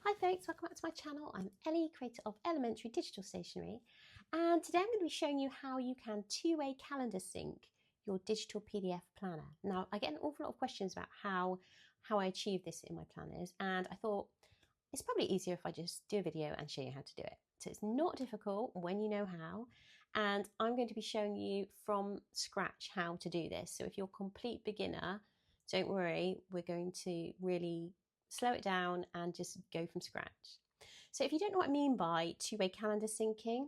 Hi folks, welcome back to my channel. I'm Ellie, creator of Elementary Digital Stationery, and today I'm going to be showing you how you can two-way calendar sync your digital PDF planner. Now, I get an awful lot of questions about how I achieve this in my planners, and I thought it's probably easier if I just do a video and show you how to do it. So it's not difficult when you know how, and I'm going to be showing you from scratch how to do this. So if you're a complete beginner, don't worry, we're going to really slow it down and just go from scratch. So if you don't know what I mean by two-way calendar syncing,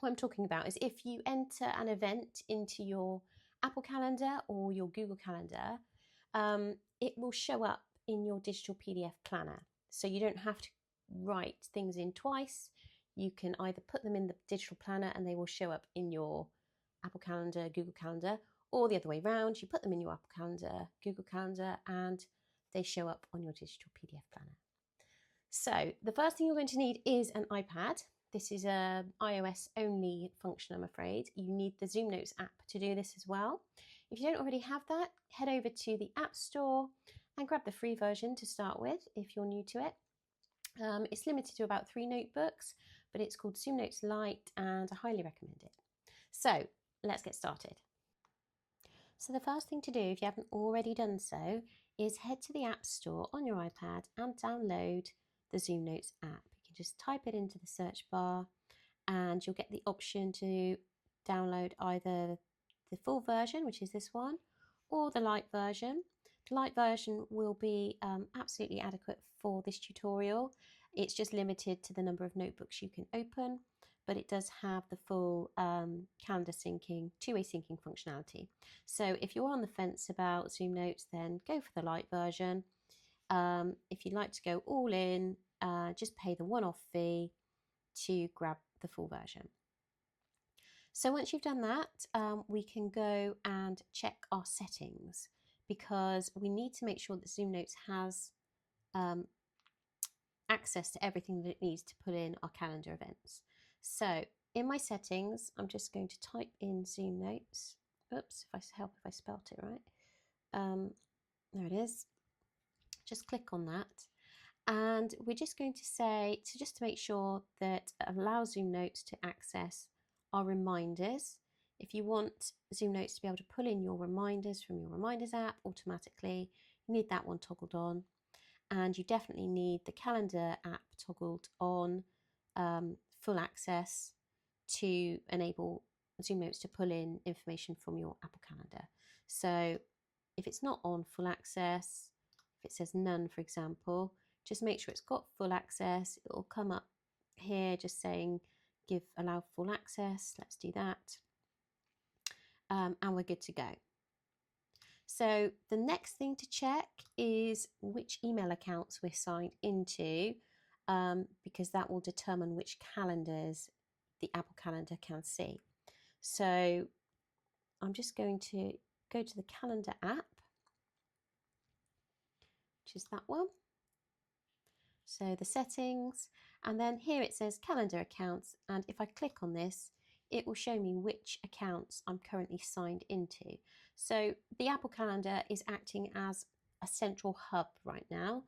what I'm talking about is if you enter an event into your Apple Calendar or your Google Calendar, it will show up in your digital PDF planner. So you don't have to write things in twice. You can either put them in the digital planner and they will show up in your Apple Calendar, Google Calendar, or the other way around. You put them in your Apple Calendar, Google Calendar, and they show up on your digital PDF planner. So the first thing you're going to need is an iPad. This is a iOS only function, I'm afraid. You need the Zoom Notes app to do this as well. If you don't already have that, head over to the App Store and grab the free version to start with if you're new to it. It's limited to about 3 notebooks, but it's called Zoom Notes Lite and I highly recommend it. So let's get started. So the first thing to do, if you haven't already done so, is head to the App Store on your iPad and download the Zoom Notes app. You can just type it into the search bar and you'll get the option to download either the full version, which is this one, or the light version. The light version will be absolutely adequate for this tutorial. It's just limited to the number of notebooks you can open, but it does have the full calendar syncing, two-way syncing functionality. So if you're on the fence about Zoom Notes, then go for the light version. If you'd like to go all in, just pay the one-off fee to grab the full version. So once you've done that, we can go and check our settings because we need to make sure that Zoom Notes has access to everything that it needs to put in our calendar events. So in my settings, I'm just going to type in Zoom Notes. Oops, if I spelt it right. There it is. Just click on that. And we're just going to say, just to make sure that it allows Zoom Notes to access our reminders. If you want Zoom Notes to be able to pull in your reminders from your Reminders app automatically, you need that one toggled on. And you definitely need the Calendar app toggled on, full access, to enable Zoom Notes to pull in information from your Apple Calendar. So if it's not on full access, if it says none, for example, just make sure it's got full access. It will come up here just saying allow full access. Let's do that. And we're good to go. So the next thing to check is which email accounts we're signed into, because that will determine which calendars the Apple Calendar can see. So I'm just going to go to the Calendar app, which is that one. So the settings, and then here it says calendar accounts, and if I click on this, it will show me which accounts I'm currently signed into. So the Apple Calendar is acting as a central hub right now.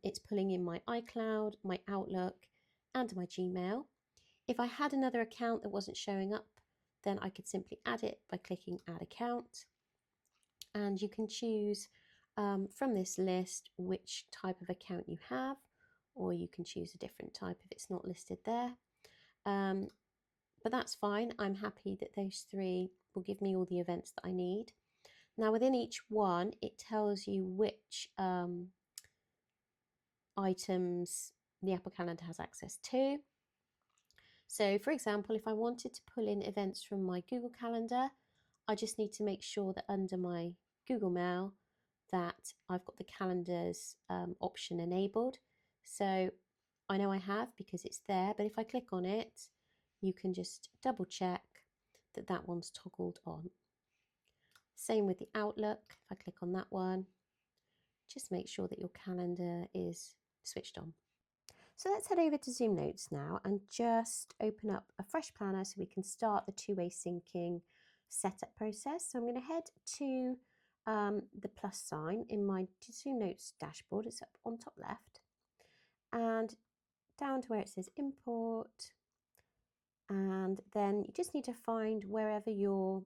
It's pulling in my iCloud, my Outlook, and my Gmail. If I had another account that wasn't showing up, then I could simply add it by clicking Add Account. And you can choose from this list which type of account you have, or you can choose a different type if it's not listed there. But that's fine. I'm happy that those 3 will give me all the events that I need. Now within each one, it tells you which items the Apple Calendar has access to. So for example, if I wanted to pull in events from my Google Calendar, I just need to make sure that under my Google Mail that I've got the calendars option enabled. So I know I have because it's there, but if I click on it, you can just double check that that one's toggled on. Same with the Outlook. If I click on that one, just make sure that your calendar is switched on. So let's head over to Zoom Notes now and just open up a fresh planner so we can start the two-way syncing setup process. So I'm going to head to the plus sign in my Zoom Notes dashboard. It's up on top left. and down to where it says import, and then you just need to find wherever your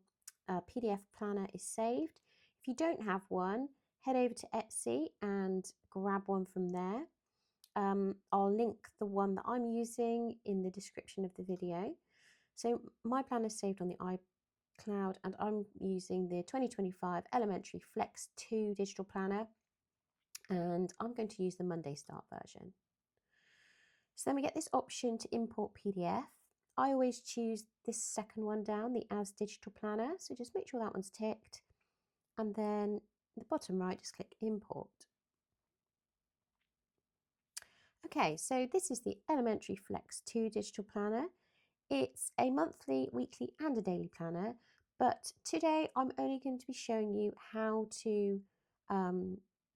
PDF planner is saved. If you don't have one, head over to Etsy and grab one from there. I'll link the one that I'm using in the description of the video. So my planner is saved on the iCloud, and I'm using the 2025 Elementary Flex 2 digital planner, and I'm going to use the Monday Start version. So then we get this option to import PDF. I always choose this second one down, the As Digital Planner, so just make sure that one's ticked, and then at the bottom right, just click Import. Okay, so this is the Elementary Flex 2 digital planner. It's a monthly, weekly and a daily planner, but today I'm only going to be showing you how to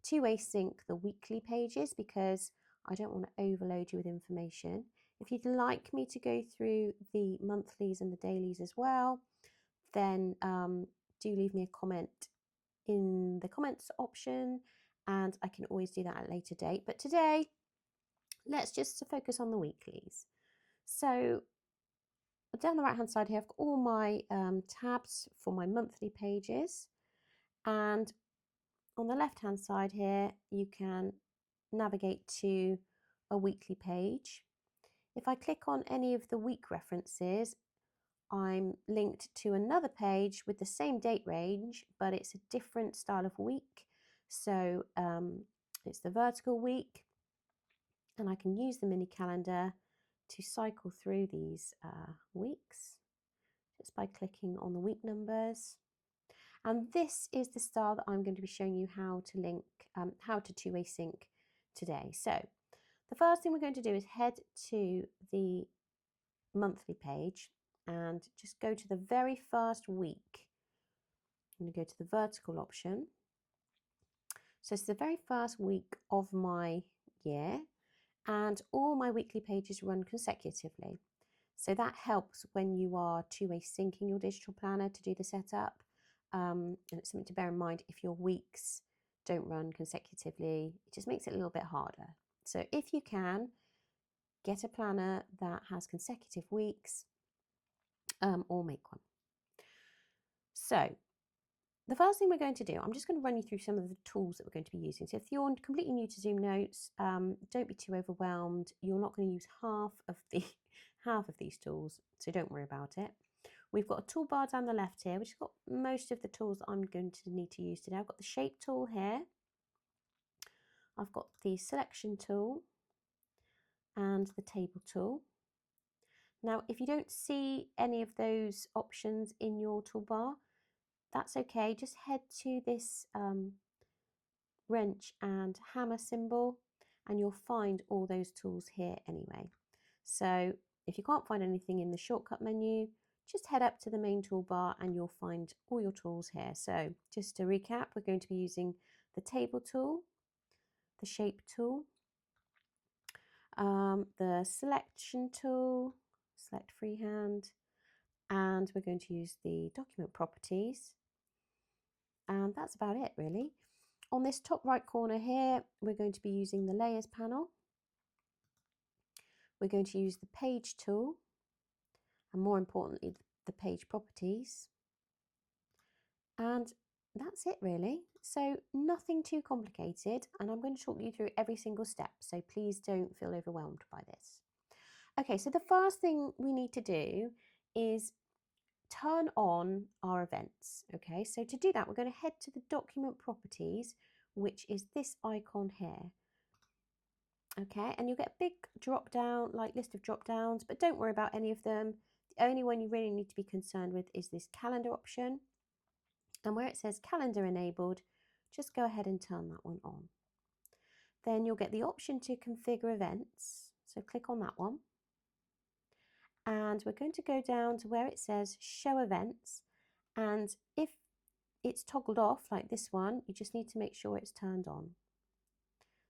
two-way sync the weekly pages, because I don't want to overload you with information. If you'd like me to go through the monthlies and the dailies as well, then do leave me a comment in the comments option, and I can always do that at a later date. But today, let's just focus on the weeklies. So down the right hand side here, I've got all my tabs for my monthly pages, and on the left hand side here you can navigate to a weekly page. If I click on any of the week references, I'm linked to another page with the same date range, but it's a different style of week. So it's the vertical week, and I can use the mini calendar to cycle through these weeks just by clicking on the week numbers. And this is the style that I'm going to be showing you how to link, how to two-way sync today. So the first thing we're going to do is head to the monthly page and just go to the very first week. I'm going to go to the vertical option. So it's the very first week of my year, and all my weekly pages run consecutively. So that helps when you are two-way syncing your digital planner to do the setup. And it's something to bear in mind if your weeks don't run consecutively. It just makes it a little bit harder. So if you can, get a planner that has consecutive weeks, or make one. So the first thing we're going to do, I'm just going to run you through some of the tools that we're going to be using. So if you're completely new to Zoom Notes, don't be too overwhelmed. You're not going to use half of these tools, so don't worry about it. We've got a toolbar down the left here, which has got most of the tools that I'm going to need to use today. I've got the shape tool here. I've got the selection tool and the table tool. Now, if you don't see any of those options in your toolbar, that's okay. Just head to this wrench and hammer symbol, and you'll find all those tools here anyway. So if you can't find anything in the shortcut menu, just head up to the main toolbar and you'll find all your tools here. So just to recap, we're going to be using the table tool, the shape tool, the selection tool, select freehand, and we're going to use the document properties. And that's about it really. On this top right corner here, we're going to be using the layers panel. We're going to use the page tool, and more importantly, the page properties. And that's it really. So nothing too complicated, and I'm going to talk you through every single step, so please don't feel overwhelmed by this. Okay, so the first thing we need to do is turn on our events. Okay, so to do that, we're going to head to the document properties, which is this icon here. Okay, and you'll get a big drop down, like list of drop downs, but don't worry about any of them. The only one you really need to be concerned with is this calendar option. And where it says calendar enabled, just go ahead and turn that one on. Then you'll get the option to configure events. So click on that one. And we're going to go down to where it says show events. And if it's toggled off like this one, you just need to make sure it's turned on.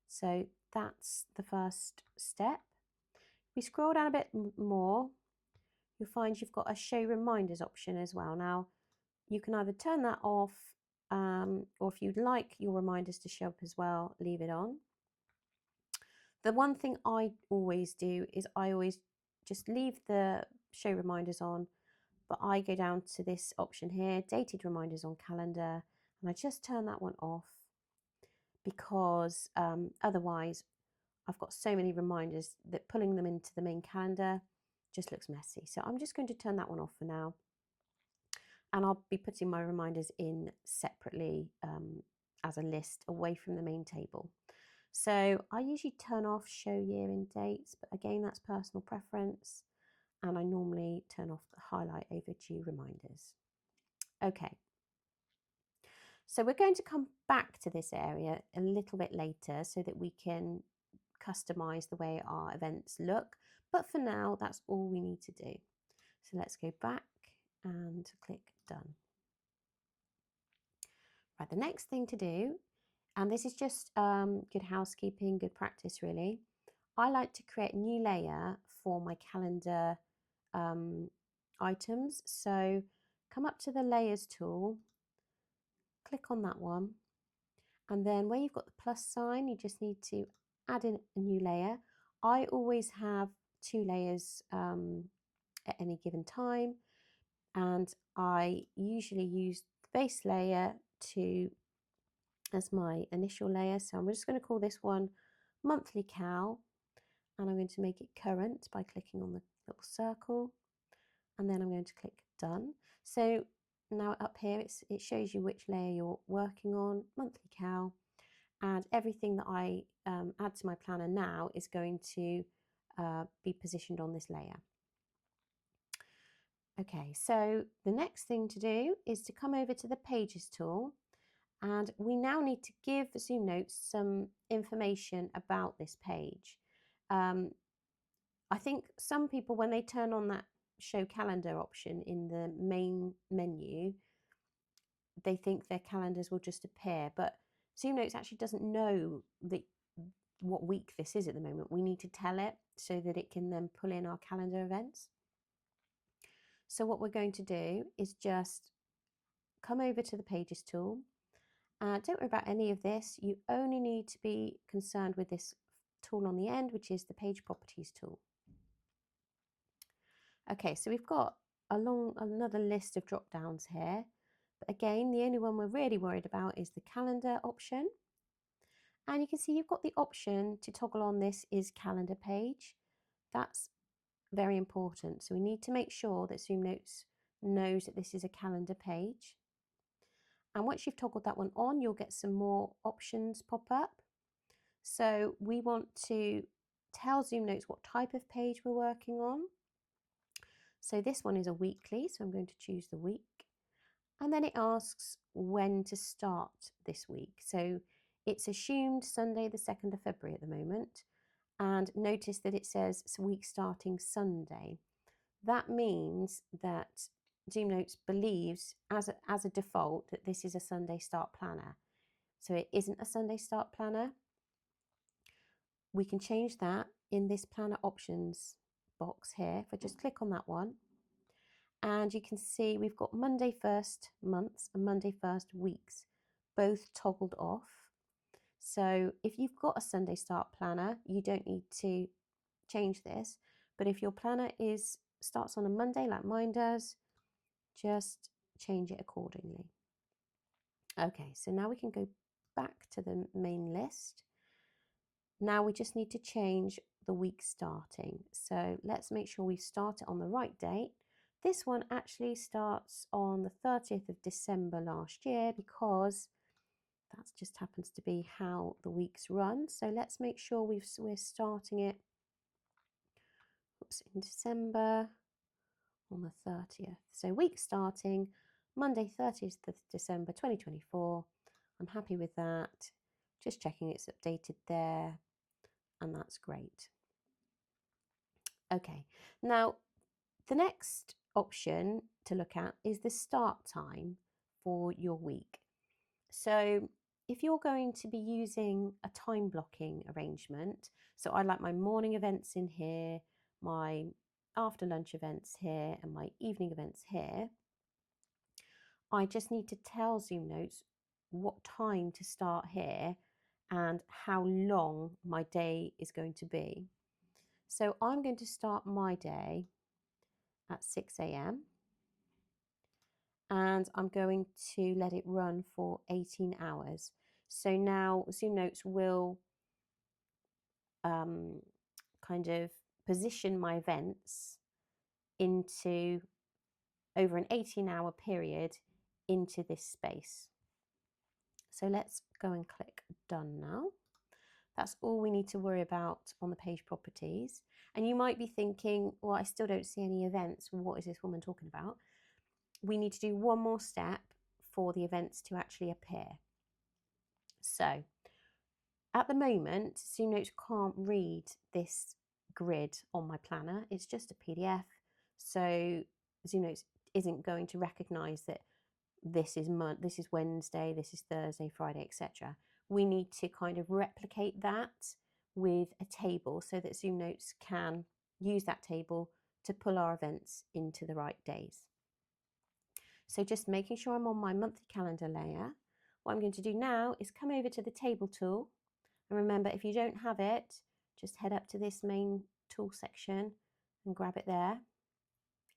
So that's the first step. If we scroll down a bit more, you'll find you've got a show reminders option as well. Now, you can either turn that off, or if you'd like your reminders to show up as well, leave it on. The one thing I always do is I always just leave the show reminders on, but I go down to this option here, dated reminders on calendar, and I just turn that one off because otherwise I've got so many reminders that pulling them into the main calendar just looks messy. So I'm just going to turn that one off for now. And I'll be putting my reminders in separately as a list away from the main table. So I usually turn off show year in dates, but again, that's personal preference. And I normally turn off the highlight overdue reminders. Okay. So we're going to come back to this area a little bit later so that we can customize the way our events look. But for now, that's all we need to do. So let's go back and click done. Right, the next thing to do, and this is just good housekeeping, good practice really, I like to create a new layer for my calendar items. So come up to the layers tool, click on that one, and then where you've got the plus sign, you just need to add in a new layer. I always have 2 layers at any given time, and I usually use the base layer as my initial layer. So I'm just going to call this one monthly cal, and I'm going to make it current by clicking on the little circle, and then I'm going to click done. So now up here it shows you which layer you're working on, monthly cal, and everything that I add to my planner now is going to be positioned on this layer. Okay, so the next thing to do is to come over to the Pages tool, and we now need to give Zoom Notes some information about this page. I think some people, when they turn on that show calendar option in the main menu, they think their calendars will just appear, but Zoom Notes actually doesn't know what week this is at the moment. We need to tell it so that it can then pull in our calendar events. So what we're going to do is just come over to the Pages tool. Don't worry about any of this. You only need to be concerned with this tool on the end, which is the Page Properties tool. Okay, so we've got another list of drop downs here. But again, the only one we're really worried about is the calendar option. And you can see you've got the option to toggle on this is calendar page. That's very important. So we need to make sure that Zoom Notes knows that this is a calendar page. And once you've toggled that one on, you'll get some more options pop up. So we want to tell Zoom Notes what type of page we're working on. So this one is a weekly, so I'm going to choose the week. And then it asks when to start this week. So it's assumed Sunday the 2nd of February at the moment. And notice that it says week starting Sunday. That means that Zoom Notes believes as a default that this is a Sunday start planner. So it isn't a Sunday start planner. We can change that in this planner options box here. If I just click on that one, and you can see we've got Monday 1st months and Monday 1st weeks, both toggled off. So if you've got a Sunday start planner, you don't need to change this. But if your planner starts on a Monday like mine does, just change it accordingly. Okay, so now we can go back to the main list. Now we just need to change the week starting. So let's make sure we start it on the right date. This one actually starts on the 30th of December last year because that just happens to be how the weeks run. So let's make sure we're starting it in December on the 30th. So week starting Monday 30th of December 2024. I'm happy with that. Just checking it's updated there, and that's great. Okay, now the next option to look at is the start time for your week. So if you're going to be using a time blocking arrangement, so I like my morning events in here, my after lunch events here, and my evening events here, I just need to tell Zoom Notes what time to start here, and how long my day is going to be. So I'm going to start my day at 6 a.m. and I'm going to let it run for 18 hours. So now Zoom Notes will kind of position my events into over an 18-hour period into this space. So let's go and click done now. That's all we need to worry about on the page properties. And you might be thinking, well, I still don't see any events. What is this woman talking about? We need to do one more step for the events to actually appear. So at the moment, Zoom Notes can't read this grid on my planner. It's just a PDF. So Zoom Notes isn't going to recognize that this is Wednesday, this is Thursday, Friday, etc. We need to kind of replicate that with a table so that Zoom Notes can use that table to pull our events into the right days. So just making sure I'm on my monthly calendar layer. What I'm going to do now is come over to the table tool. And remember, if you don't have it, just head up to this main tool section and grab it there.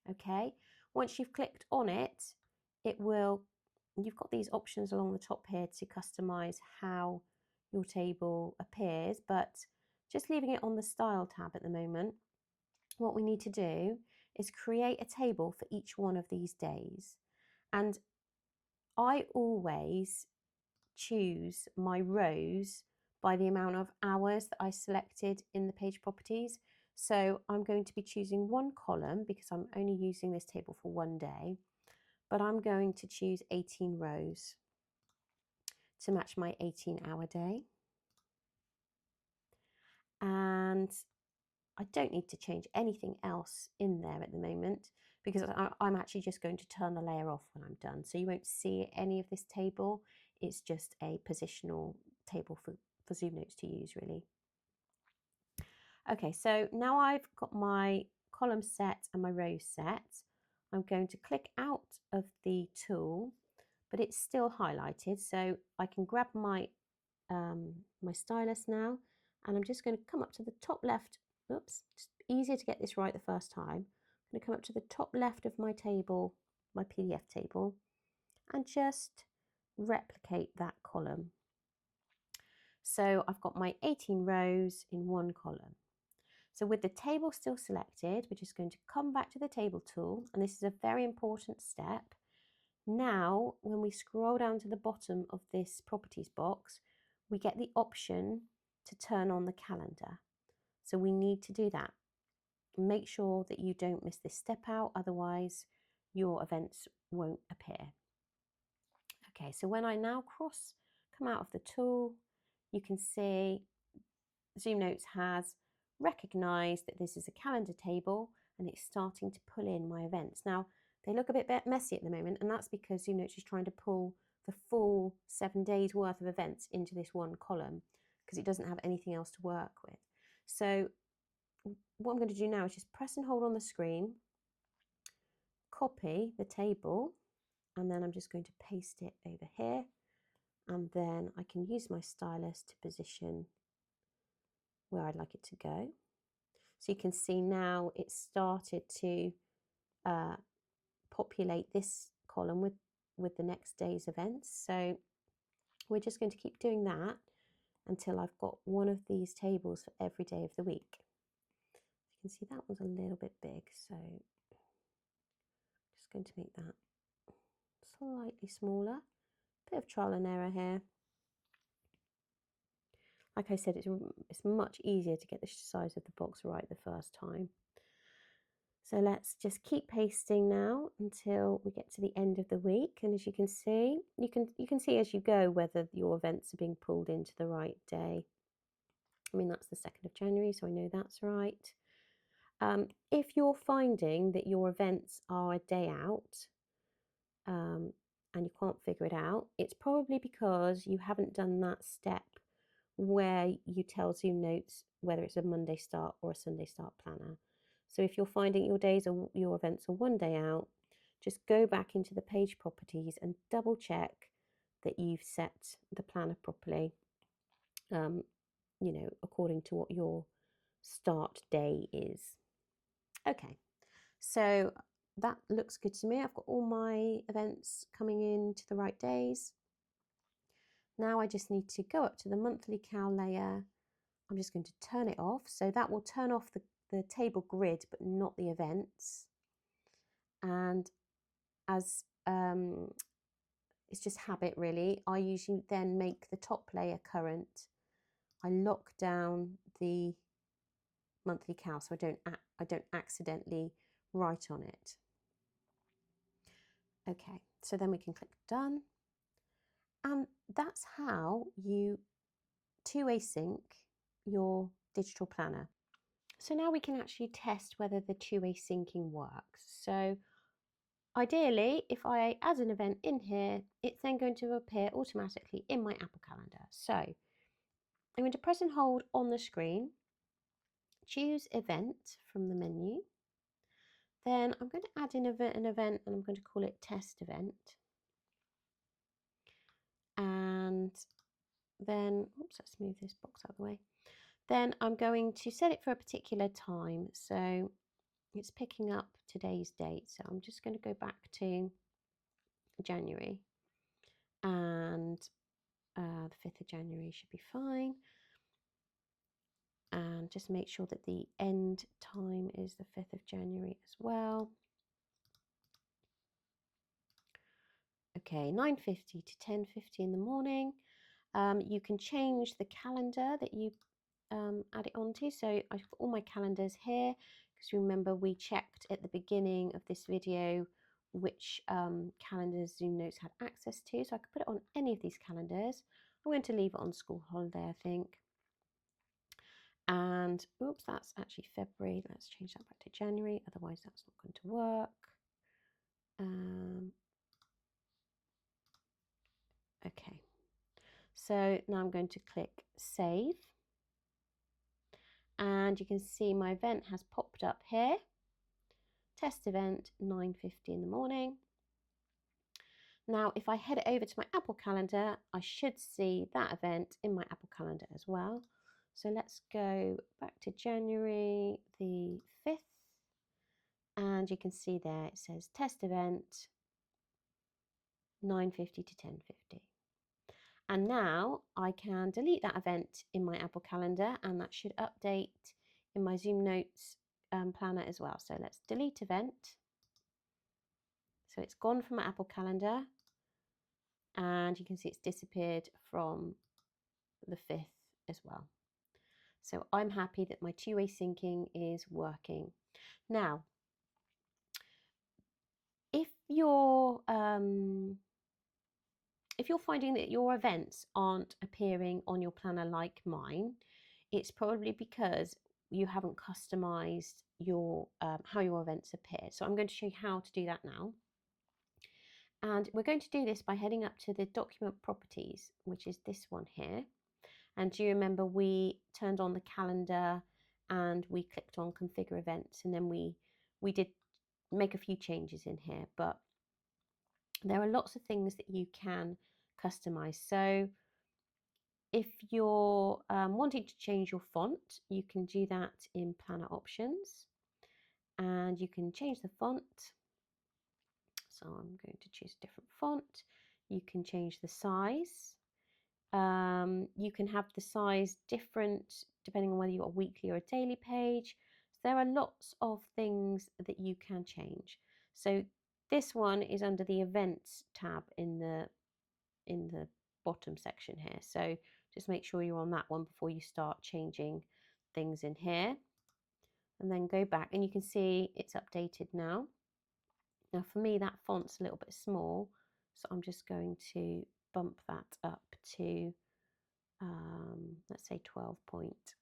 Okay, once you've clicked on it, you've got these options along the top here to customize how your table appears, but just leaving it on the style tab at the moment, what we need to do is create a table for each one of these days. And I always choose my rows by the amount of hours that I selected in the page properties. So I'm going to be choosing one column because I'm only using this table for one day, but I'm going to choose 18 rows to match my 18-hour day. And I don't need to change anything else in there at the moment because I'm actually just going to turn the layer off when I'm done. So you won't see any of this table. It's just a positional table for Zoom Notes to use, really. Okay, so now I've got my column set and my rows set. I'm going to click out of the tool, but it's still highlighted. So I can grab my my stylus now, and I'm just going to come up to the top left. Oops, it's easier to get this right the first time. I'm going to come up to the top left of my table, my PDF table, and just replicate that column. So I've got my 18 rows in one column. So with the table still selected, we're just going to come back to the table tool, and this is a very important step. Now, when we scroll down to the bottom of this properties box, we get the option to turn on the calendar. So we need to do that. Make sure that you don't miss this step out, otherwise your events won't appear. Okay, so when I now come out of the tool, you can see Zoom Notes has recognized that this is a calendar table and it's starting to pull in my events. Now, they look a bit messy at the moment, and that's because Zoom Notes is trying to pull the full 7 days worth of events into this one column because it doesn't have anything else to work with. So what I'm going to do now is just press and hold on the screen, copy the table, and then I'm just going to paste it over here, and then I can use my stylus to position where I'd like it to go. So you can see now it's started to populate this column with the next day's events. So we're just going to keep doing that until I've got one of these tables for every day of the week. You can see that one's a little bit big, so just going to make that slightly smaller. Bit of trial and error here. Like I said, it's much easier to get the size of the box right the first time. So let's just keep pasting now until we get to the end of the week. And as you can see, you can see as you go whether your events are being pulled into the right day. I mean, that's the 2nd of January, so I know that's right. If you're finding that your events are a day out and you can't figure it out, it's probably because you haven't done that step where you tell Zoom Notes whether it's a Monday start or a Sunday start planner. So if you're finding your events are one day out, just go back into the page properties and double check that you've set the planner properly. you know, according to what your start day is. Okay, so that looks good to me. I've got all my events coming in to the right days. Now I just need to go up to the monthly cal layer. I'm just going to turn it off. So that will turn off the table grid, but not the events. And as it's just habit really, I usually then make the top layer current. I lock down the monthly cal so I don't accidentally write on it. Okay, so then we can click done. And that's how you two-way sync your digital planner. So now we can actually test whether the two-way syncing works. So ideally, if I add an event in here, it's then going to appear automatically in my Apple Calendar. So I'm going to press and hold on the screen, choose event from the menu. Then I'm going to add in an event and I'm going to call it test event. And then, oops, let's move this box out of the way. Then I'm going to set it for a particular time. So it's picking up today's date. So I'm just going to go back to January. And the 5th of January should be fine. And just make sure that the end time is the 5th of January as well. Okay, 9:50 to 10:50 in the morning. You can change the calendar that you add it onto. So I've got all my calendars here because remember we checked at the beginning of this video which calendars Zoom Notes had access to. So I could put it on any of these calendars. I'm going to leave it on school holiday, I think. And oops, that's actually February. Let's change that back to January. Otherwise, that's not going to work. Okay. So now I'm going to click Save. And you can see my event has popped up here. Test event, 9:50 in the morning. Now, if I head over to my Apple Calendar, I should see that event in my Apple Calendar as well. So let's go back to January the 5th. And you can see there it says test event, 9:50 to 10:50. And now I can delete that event in my Apple Calendar and that should update in my Zoom Notes planner as well. So let's delete event. So it's gone from my Apple Calendar and you can see it's disappeared from the 5th as well. So I'm happy that my two-way syncing is working. Now, if you're finding that your events aren't appearing on your planner like mine, it's probably because you haven't customized your how your events appear. So I'm going to show you how to do that now. And we're going to do this by heading up to the document properties, which is this one here. And do you remember we turned on the calendar and we clicked on configure events, and then we did make a few changes in here, but there are lots of things that you can customize. So if you're wanting to change your font, you can do that in planner options and you can change the font. So I'm going to choose a different font. You can change the size. You can have the size different depending on whether you've got a weekly or a daily page. So there are lots of things that you can change. So this one is under the events tab in the bottom section here. So just make sure you're on that one before you start changing things in here. And then go back and you can see it's updated now. Now for me that font's a little bit small, so I'm just going to bump that up to let's say 12 point.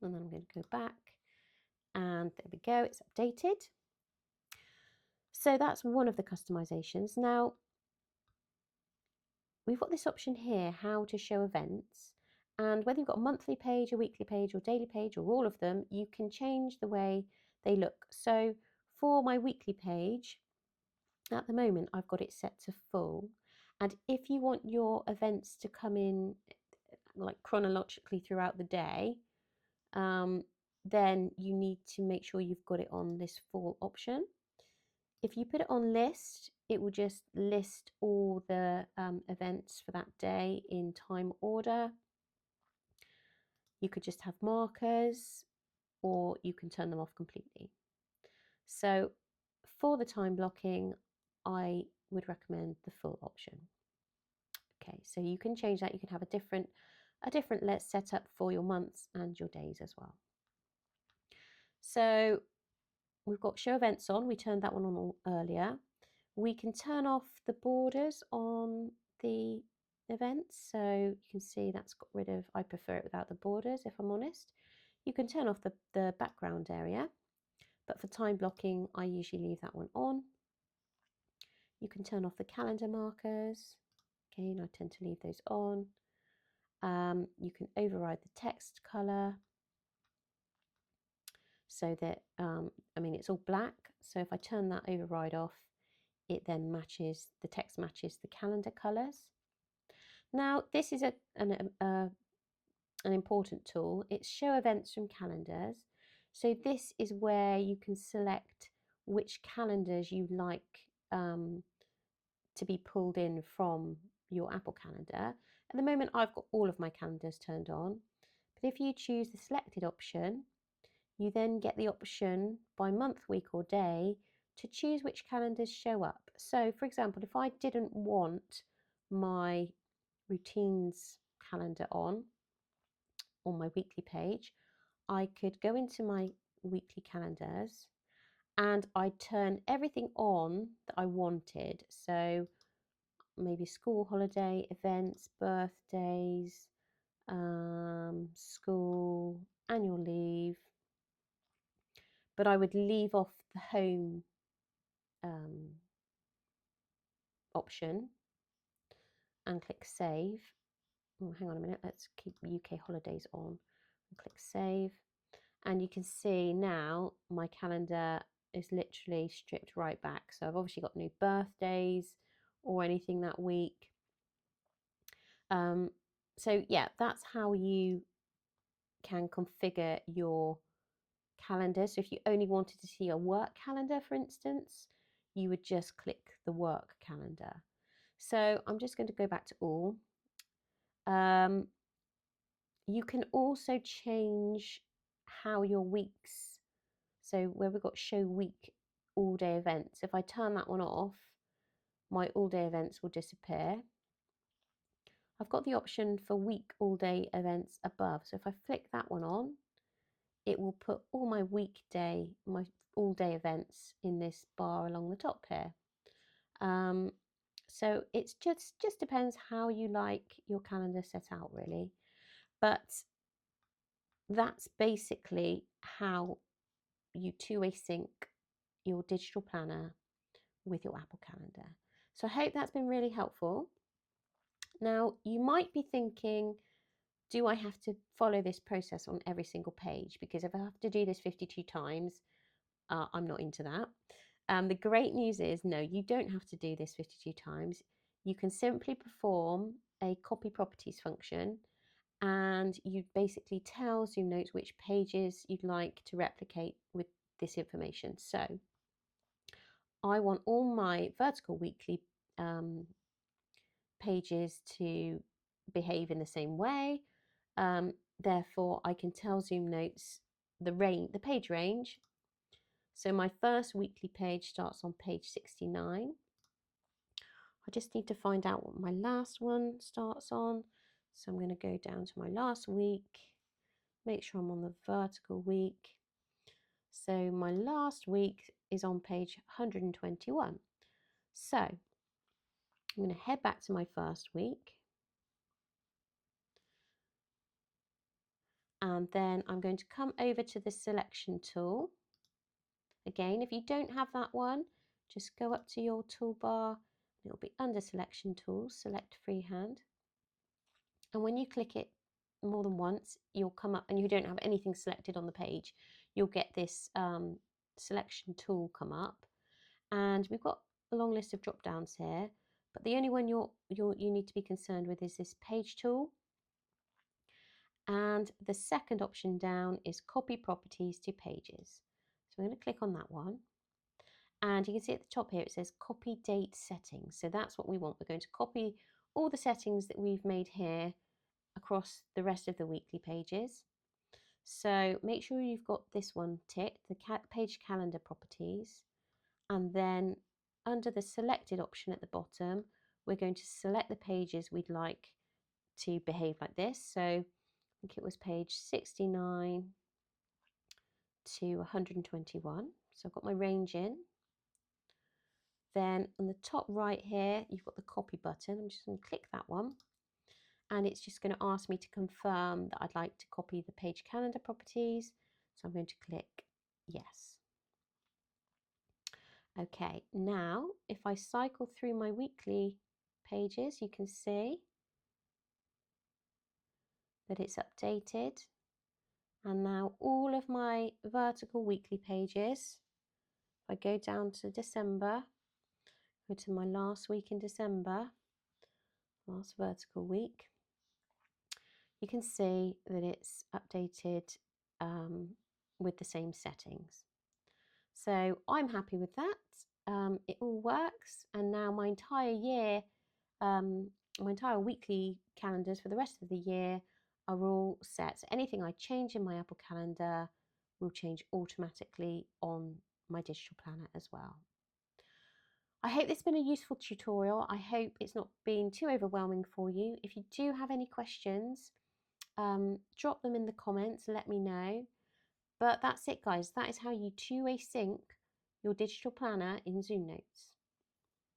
And then I'm going to go back and there we go, it's updated. So that's one of the customizations. Now we've got this option here, how to show events, and whether you've got a monthly page, a weekly page or daily page or all of them, you can change the way they look. So for my weekly page, at the moment I've got it set to full, and if you want your events to come in like chronologically throughout the day, then you need to make sure you've got it on this full option. If you put it on list, it will just list all the events for that day in time order. You could just have markers, or you can turn them off completely. So for the time blocking, I would recommend the full option. Okay, so you can change that. You can have a different setup for your months and your days as well. So we've got show events on. We turned that one on earlier. We can turn off the borders on the events. So you can see that's got rid of, I prefer it without the borders, if I'm honest. You can turn off the background area, but for time blocking, I usually leave that one on. You can turn off the calendar markers. Again, I tend to leave those on. You can override the text color so that, I mean, it's all black. So if I turn that override off, it then matches, the text matches the calendar colors. Now, this is an important tool. It's show events from calendars. So this is where you can select which calendars you like to be pulled in from your Apple Calendar. At the moment, I've got all of my calendars turned on. But if you choose the selected option, you then get the option by month, week, or day to choose which calendars show up. So, for example, if I didn't want my routines calendar on my weekly page, I could go into my weekly calendars and I'd turn everything on that I wanted. So maybe school holiday events, birthdays, school, annual leave, but I would leave off the home option and click save. Oh, hang on a minute, let's keep UK holidays on and click save. And you can see now my calendar is literally stripped right back. So I've obviously got no birthdays or anything that week. So yeah, that's how you can configure your calendar. So if you only wanted to see a work calendar, for instance, you would just click the work calendar. So I'm just going to go back to all. You can also change how your weeks, so where we've got show week all day events, if I turn that one off, my all day events will disappear. I've got the option for week all day events above. So if I flick that one on, it will put all my weekday, my all day events in this bar along the top here. So it's just depends how you like your calendar set out, really. But that's basically how you two-way sync your digital planner with your Apple Calendar. So I hope that's been really helpful. Now, you might be thinking, do I have to follow this process on every single page? Because if I have to do this 52 times, I'm not into that. The great news is, no, you don't have to do this 52 times. You can simply perform a copy properties function, and you basically tell Zoom Notes which pages you'd like to replicate with this information. So I want all my vertical weekly pages to behave in the same way. Therefore, I can tell Zoom Notes the page range. So my first weekly page starts on page 69. I just need to find out what my last one starts on. So I'm going to go down to my last week, make sure I'm on the vertical week. So my last week is on page 121. So I'm going to head back to my first week. And then I'm going to come over to the selection tool. Again, if you don't have that one, just go up to your toolbar. It'll be under selection tools, select freehand. And when you click it more than once, you'll come up and you don't have anything selected on the page. You'll get this selection tool come up. And we've got a long list of drop downs here, but the only one you need to be concerned with is this page tool. And the second option down is copy properties to pages. So I'm going to click on that one. And you can see at the top here, it says copy date settings. So that's what we want. We're going to copy all the settings that we've made here across the rest of the weekly pages. So make sure you've got this one ticked, the page calendar properties. And then under the selected option at the bottom, we're going to select the pages we'd like to behave like this. So I think it was page 69 to 121. So I've got my range in. Then on the top right here, you've got the copy button. I'm just going to click that one. And it's just going to ask me to confirm that I'd like to copy the page calendar properties. So I'm going to click yes. Okay, now if I cycle through my weekly pages, you can see that it's updated. And now all of my vertical weekly pages, if I go down to December, go to my last week in December, last vertical week, you can see that it's updated with the same settings. So I'm happy with that. It all works, and now my entire year, my entire weekly calendars for the rest of the year are all set. So anything I change in my Apple Calendar will change automatically on my digital planner as well. I hope this has been a useful tutorial. I hope it's not been too overwhelming for you. If you do have any questions, drop them in the comments, let me know. But that's it, guys. That is how you two-way sync your digital planner in Zoom Notes.